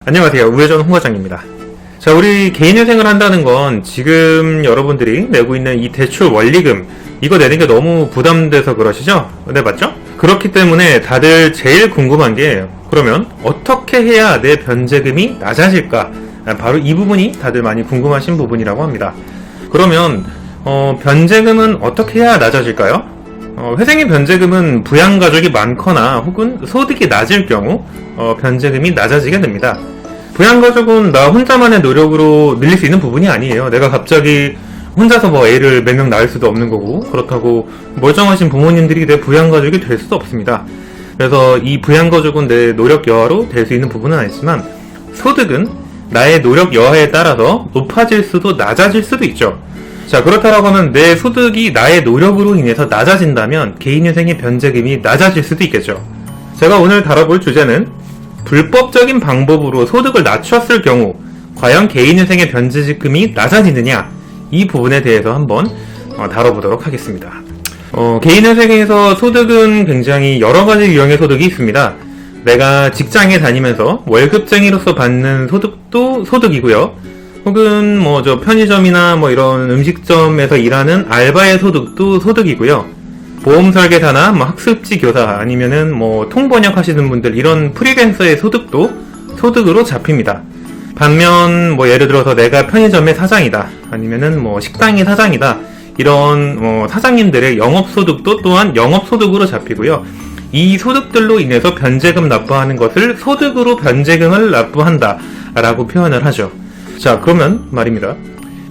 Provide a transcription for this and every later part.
안녕하세요. 우회전 홍과장입니다. 자, 우리 개인회생을 한다는 건 지금 여러분들이 내고 있는 이 대출 원리금 이거 내는 게 너무 부담돼서 그러시죠? 네, 맞죠? 그렇기 때문에 다들 제일 궁금한 게 그러면 어떻게 해야 내 변제금이 낮아질까? 바로 이 부분이 다들 많이 궁금하신 부분이라고 합니다. 그러면 변제금은 어떻게 해야 낮아질까요? 회생의 변제금은 부양가족이 많거나 혹은 소득이 낮을 경우 변제금이 낮아지게 됩니다. 부양가족은 나 혼자만의 노력으로 늘릴 수 있는 부분이 아니에요. 내가 갑자기 혼자서 뭐 애를 몇 명 낳을 수도 없는 거고, 그렇다고 멀쩡하신 부모님들이 내 부양가족이 될 수도 없습니다. 그래서 이 부양가족은 내 노력 여하로 될 수 있는 부분은 아니지만, 소득은 나의 노력 여하에 따라서 높아질 수도 낮아질 수도 있죠. 자, 그렇다라고 하면 내 소득이 나의 노력으로 인해서 낮아진다면 개인회생의 변제금이 낮아질 수도 있겠죠. 제가 오늘 다뤄볼 주제는 불법적인 방법으로 소득을 낮췄을 경우 과연 개인회생의 변제금이 낮아지느냐, 이 부분에 대해서 한번 다뤄보도록 하겠습니다. 개인회생에서 소득은 굉장히 여러가지 유형의 소득이 있습니다. 내가 직장에 다니면서 월급쟁이로서 받는 소득도 소득이고요. 혹은 편의점이나 이런 음식점에서 일하는 알바의 소득도 소득이고요. 보험 설계사나 학습지 교사 아니면은 통번역 하시는 분들, 이런 프리랜서의 소득도 소득으로 잡힙니다. 반면 예를 들어서 내가 편의점의 사장이다, 아니면은 식당의 사장이다, 이런 사장님들의 영업소득도 또한 영업소득으로 잡히고요. 이 소득들로 인해서 변제금 납부하는 것을 소득으로 변제금을 납부한다 라고 표현을 하죠. 자, 그러면 말입니다.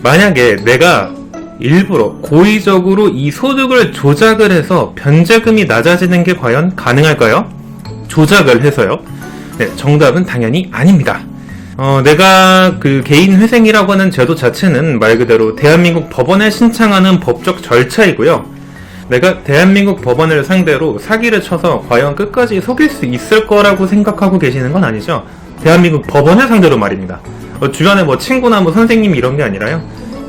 만약에 내가 일부러 고의적으로 이 소득을 조작을 해서 변제금이 낮아지는 게 과연 가능할까요? 조작을 해서요? 네, 정답은 당연히 아닙니다. 내가 그 개인회생이라고 하는 제도 자체는 말 그대로 대한민국 법원에 신청하는 법적 절차이고요. 내가 대한민국 법원을 상대로 사기를 쳐서 과연 끝까지 속일 수 있을 거라고 생각하고 계시는 건 아니죠? 대한민국 법원을 상대로 말입니다. 주변에 친구나 선생님 이런 게 아니라요.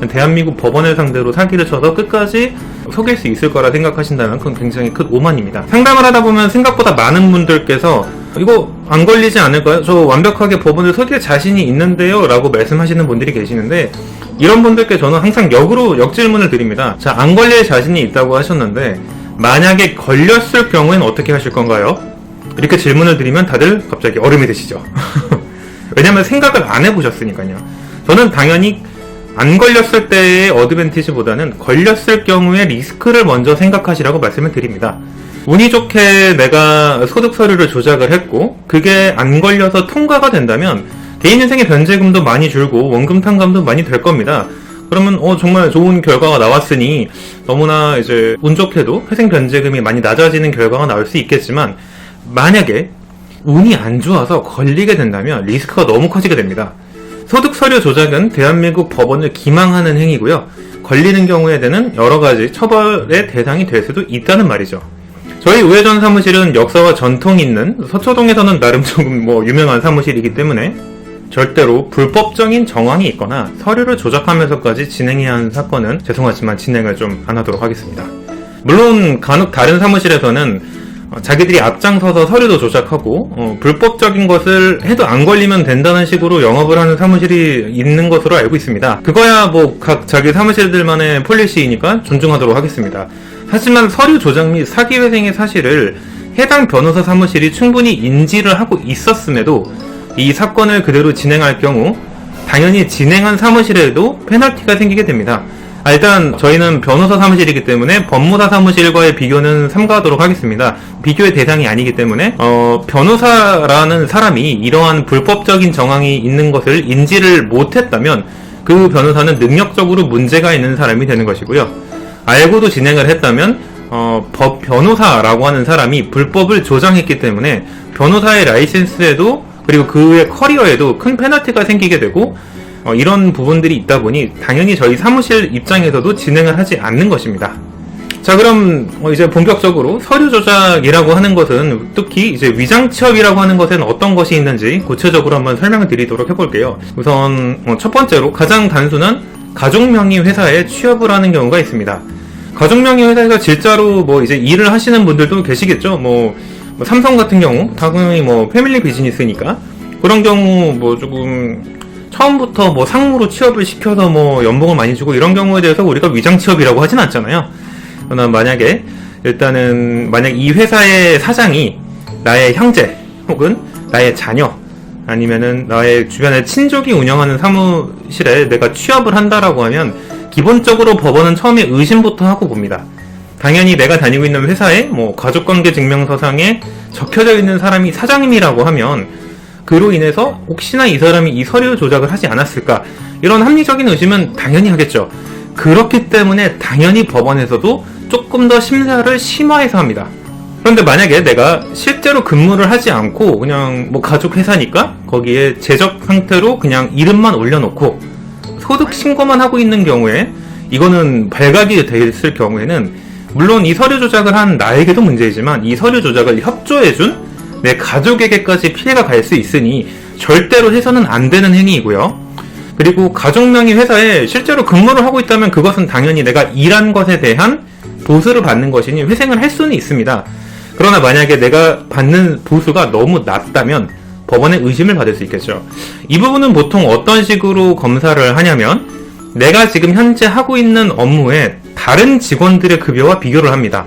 대한민국 법원을 상대로 사기를 쳐서 끝까지 속일 수 있을 거라 생각하신다면 그건 굉장히 큰 오만입니다. 상담을 하다 보면 생각보다 많은 분들께서 이거 안 걸리지 않을까요? 저 완벽하게 법원을 속일 자신이 있는데요 라고 말씀하시는 분들이 계시는데, 이런 분들께 저는 항상 역질문을 드립니다. 자, 안 걸릴 자신이 있다고 하셨는데 만약에 걸렸을 경우엔 어떻게 하실 건가요? 이렇게 질문을 드리면 다들 갑자기 얼음이 드시죠. 왜냐면 생각을 안 해보셨으니까요. 저는 당연히 안 걸렸을 때의 어드밴티지보다는 걸렸을 경우의 리스크를 먼저 생각하시라고 말씀을 드립니다. 운이 좋게 내가 소득 서류를 조작을 했고 그게 안 걸려서 통과가 된다면 개인회생의 변제금도 많이 줄고 원금 탕감도 많이 될 겁니다. 그러면 정말 좋은 결과가 나왔으니 너무나 이제 운 좋게도 회생 변제금이 많이 낮아지는 결과가 나올 수 있겠지만, 만약에 운이 안 좋아서 걸리게 된다면 리스크가 너무 커지게 됩니다. 소득 서류 조작은 대한민국 법원을 기망하는 행위고요. 걸리는 경우에는 여러가지 처벌의 대상이 될 수도 있다는 말이죠. 저희 우회전 사무실은 역사와 전통이 있는 서초동에서는 나름 조금 유명한 사무실이기 때문에 절대로 불법적인 정황이 있거나 서류를 조작하면서까지 진행해야 하는 사건은 죄송하지만 진행을 좀 안 하도록 하겠습니다. 물론 간혹 다른 사무실에서는 자기들이 앞장서서 서류도 조작하고 불법적인 것을 해도 안 걸리면 된다는 식으로 영업을 하는 사무실이 있는 것으로 알고 있습니다. 그거야 각 자기 사무실들만의 폴리시이니까 존중하도록 하겠습니다. 하지만 서류 조작 및 사기회생의 사실을 해당 변호사 사무실이 충분히 인지를 하고 있었음에도 이 사건을 그대로 진행할 경우 당연히 진행한 사무실에도 페널티가 생기게 됩니다. 일단 저희는 변호사 사무실이기 때문에 법무사 사무실과의 비교는 삼가하도록 하겠습니다. 비교의 대상이 아니기 때문에 변호사라는 사람이 이러한 불법적인 정황이 있는 것을 인지를 못했다면 그 변호사는 능력적으로 문제가 있는 사람이 되는 것이고요. 알고도 진행을 했다면 법 변호사라고 하는 사람이 불법을 조장했기 때문에 변호사의 라이센스에도 그리고 그의 커리어에도 큰 페널티가 생기게 되고, 이런 부분들이 있다 보니 당연히 저희 사무실 입장에서도 진행을 하지 않는 것입니다. 자, 그럼 이제 본격적으로 서류 조작이라고 하는 것은, 특히 이제 위장 취업이라고 하는 것에는 어떤 것이 있는지 구체적으로 한번 설명을 드리도록 해볼게요. 우선 첫 번째로 가장 단순한 가족명의 회사에 취업을 하는 경우가 있습니다. 가족명의 회사에서 진짜로 이제 일을 하시는 분들도 계시겠죠. 삼성 같은 경우 당연히 패밀리 비즈니스니까 그런 경우 뭐 조금 처음부터 뭐 상무로 취업을 시켜서 뭐 연봉을 많이 주고 이런 경우에 대해서 우리가 위장 취업이라고 하진 않잖아요. 그러나 만약에 일단은 만약 이 회사의 사장이 나의 형제 혹은 나의 자녀 아니면은 나의 주변의 친족이 운영하는 사무실에 내가 취업을 한다라고 하면 기본적으로 법원은 처음에 의심부터 하고 봅니다. 당연히 내가 다니고 있는 회사에 뭐 가족관계 증명서상에 적혀져 있는 사람이 사장님이라고 하면 그로 인해서 혹시나 이 사람이 이 서류 조작을 하지 않았을까 이런 합리적인 의심은 당연히 하겠죠. 그렇기 때문에 당연히 법원에서도 조금 더 심사를 심화해서 합니다. 그런데 만약에 내가 실제로 근무를 하지 않고 그냥 뭐 가족 회사니까 거기에 재적 상태로 그냥 이름만 올려놓고 소득 신고만 하고 있는 경우에 이거는 발각이 됐을 경우에는 물론 이 서류 조작을 한 나에게도 문제이지만 이 서류 조작을 협조해준 내 가족에게까지 피해가 갈 수 있으니 절대로 해서는 안 되는 행위이고요. 그리고 가족명의 회사에 실제로 근무를 하고 있다면 그것은 당연히 내가 일한 것에 대한 보수를 받는 것이니 회생을 할 수는 있습니다. 그러나 만약에 내가 받는 보수가 너무 낮다면 법원의 의심을 받을 수 있겠죠. 이 부분은 보통 어떤 식으로 검사를 하냐면 내가 지금 현재 하고 있는 업무에 다른 직원들의 급여와 비교를 합니다.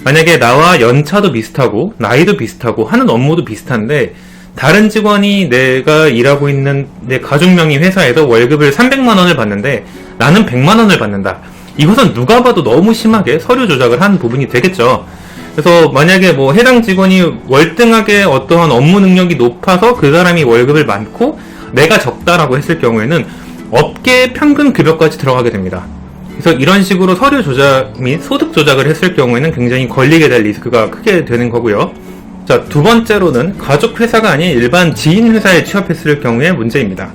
만약에 나와 연차도 비슷하고 나이도 비슷하고 하는 업무도 비슷한데 다른 직원이 내가 일하고 있는 내 가족명의 회사에서 월급을 300만원을 받는데 나는 100만원을 받는다. 이것은 누가 봐도 너무 심하게 서류 조작을 한 부분이 되겠죠. 그래서 만약에 뭐 해당 직원이 월등하게 어떠한 업무 능력이 높아서 그 사람이 월급을 많고 내가 적다라고 했을 경우에는 업계 평균 급여까지 들어가게 됩니다. 그래서 이런 식으로 서류 조작 및 소득 조작을 했을 경우에는 굉장히 걸리게 될 리스크가 크게 되는 거고요. 자, 두 번째로는 가족 회사가 아닌 일반 지인 회사에 취업했을 경우의 문제입니다.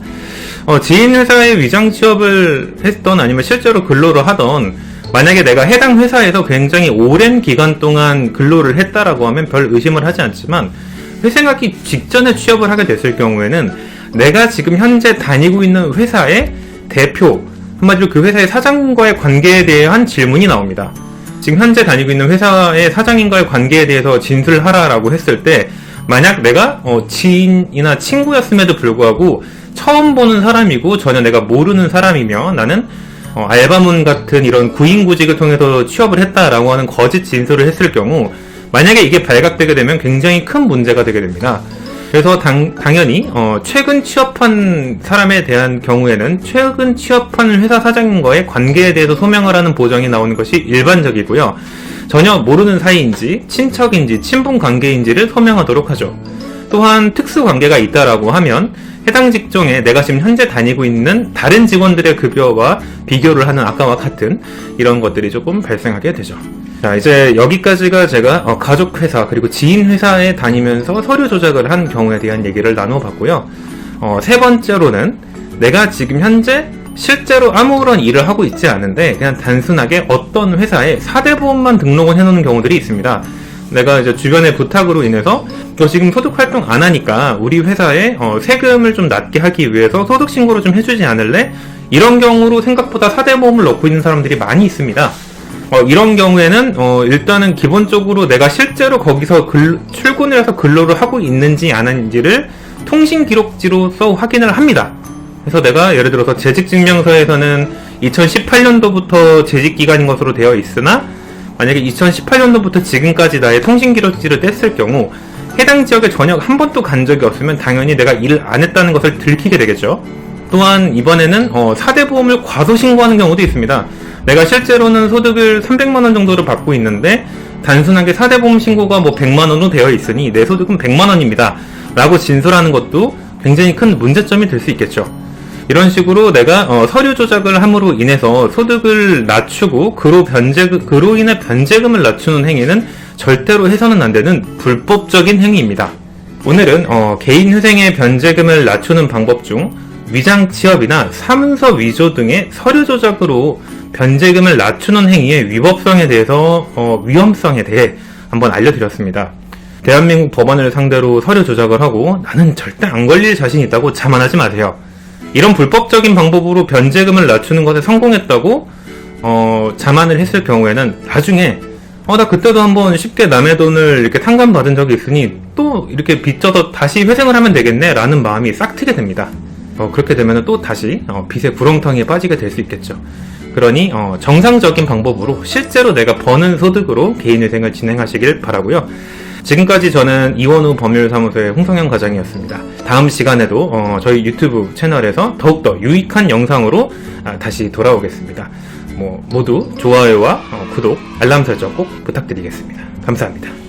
지인 회사에 위장 취업을 했던 아니면 실제로 근로를 하던 만약에 내가 해당 회사에서 굉장히 오랜 기간 동안 근로를 했다라고 하면 별 의심을 하지 않지만 회생하기 직전에 취업을 하게 됐을 경우에는 내가 지금 현재 다니고 있는 회사의 대표, 한마디로 그 회사의 사장과의 관계에 대한 질문이 나옵니다. 지금 현재 다니고 있는 회사의 사장님과의 관계에 대해서 진술을 하라라고 했을 때 만약 내가 지인이나 친구였음에도 불구하고 처음 보는 사람이고 전혀 내가 모르는 사람이며 나는 알바문 같은 이런 구인구직을 통해서 취업을 했다라고 하는 거짓 진술을 했을 경우 만약에 이게 발각되게 되면 굉장히 큰 문제가 되게 됩니다. 그래서 당연히 최근 취업한 사람에 대한 경우에는 최근 취업한 회사 사장님과의 관계에 대해서 소명을 하는 보장이 나오는 것이 일반적이고요. 전혀 모르는 사이인지 친척인지 친분 관계인지를 소명하도록 하죠. 또한 특수 관계가 있다라고 하면 해당 직종에 내가 지금 현재 다니고 있는 다른 직원들의 급여와 비교를 하는 아까와 같은 이런 것들이 조금 발생하게 되죠. 자, 이제 여기까지가 제가 가족 회사 그리고 지인 회사에 다니면서 서류 조작을 한 경우에 대한 얘기를 나눠봤고요. 세 번째로는 내가 지금 현재 실제로 아무런 일을 하고 있지 않은데 그냥 단순하게 어떤 회사에 4대 보험만 등록을 해놓는 경우들이 있습니다. 내가 이제 주변의 부탁으로 인해서 너 지금 소득 활동 안 하니까 우리 회사에 세금을 좀 낮게 하기 위해서 소득 신고를 좀 해주지 않을래? 이런 경우로 생각보다 4대 보험을 넣고 있는 사람들이 많이 있습니다. 이런 경우에는 일단은 기본적으로 내가 실제로 거기서 출근을 해서 근로를 하고 있는지 안 하는지를 통신 기록지로서 확인을 합니다. 그래서 내가 예를 들어서 재직증명서에서는 2018년도부터 재직기간인 것으로 되어 있으나 만약에 2018년도부터 지금까지 나의 통신기록지를 뗐을 경우 해당 지역에 전혀 한 번도 간 적이 없으면 당연히 내가 일을 안 했다는 것을 들키게 되겠죠. 또한 이번에는 4대 보험을 과소신고하는 경우도 있습니다. 내가 실제로는 소득을 300만원 정도를 받고 있는데 단순하게 4대 보험 신고가 뭐 100만원으로 되어 있으니 내 소득은 100만원입니다 라고 진술하는 것도 굉장히 큰 문제점이 될 수 있겠죠. 이런 식으로 내가 서류 조작을 함으로 인해서 소득을 낮추고 그로 인해 변제금을 낮추는 행위는 절대로 해서는 안 되는 불법적인 행위입니다. 오늘은 개인 회생의 변제금을 낮추는 방법 중 위장 취업이나 사문서 위조 등의 서류 조작으로 변제금을 낮추는 행위의 위법성에 대해서 위험성에 대해 한번 알려드렸습니다. 대한민국 법원을 상대로 서류 조작을 하고 나는 절대 안 걸릴 자신 있다고 자만하지 마세요. 이런 불법적인 방법으로 변제금을 낮추는 것에 성공했다고 자만을 했을 경우에는 나중에 나 그때도 한번 쉽게 남의 돈을 이렇게 탕감받은 적이 있으니 또 이렇게 빚져서 다시 회생을 하면 되겠네 라는 마음이 싹 트게 됩니다. 그렇게 되면 또 다시 빚의 구렁텅이에 빠지게 될 수 있겠죠. 그러니 정상적인 방법으로 실제로 내가 버는 소득으로 개인회생을 진행하시길 바라고요. 지금까지 저는 이원우 법률사무소의 홍성현 과장이었습니다. 다음 시간에도 저희 유튜브 채널에서 더욱더 유익한 영상으로 다시 돌아오겠습니다. 모두 좋아요와 구독, 알람 설정 꼭 부탁드리겠습니다. 감사합니다.